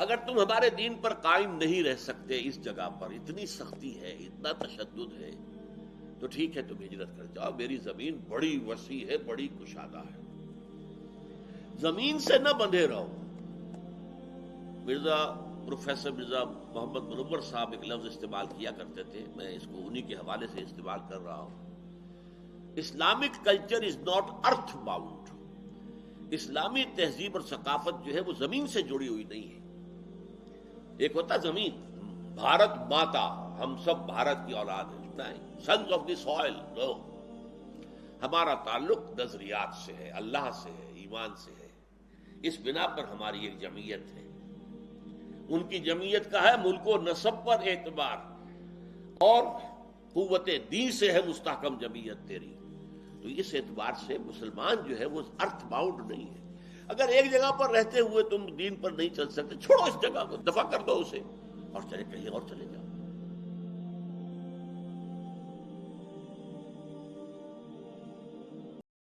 اگر تم ہمارے دین پر قائم نہیں رہ سکتے اس جگہ پر، اتنی سختی ہے، اتنا تشدد ہے، تو ٹھیک ہے تم ہجرت کر جاؤ، میری زمین بڑی وسیع ہے، بڑی کشادہ ہے، زمین سے نہ بندھے رہو۔ پروفیسر مرزا محمد منور صاحب ایک لفظ استعمال کیا کرتے تھے، میں اس کو انہی کے حوالے سے استعمال کر رہا ہوں، Islamic culture is not earth bound. اسلامی تہذیب اور ثقافت جو ہے وہ زمین سے جڑی ہوئی نہیں ہے۔ ایک ہوتا زمین، بھارت ماتا، ہم سب بھارت کی اولاد ہیں، سنز آف دی سوئل، نو، ہمارا تعلق نظریات سے ہے، اللہ سے ہے، ایمان سے ہے، اس بنا پر ہماری ایک جمعیت ہے۔ ان کی جمعیت کا ہے ملک و نسب پر اعتبار، اور قوت دین سے ہے مستحکم جمعیت تیری، تو اس اعتبار سے مسلمان جو ہے وہ ارتھ باؤنڈ نہیں ہے۔ اگر ایک جگہ پر رہتے ہوئے تم دین پر نہیں چل سکتے، چھوڑو اس جگہ کو، دفع کر دو اسے، اور چلے کہیں اور چلے جاؤ۔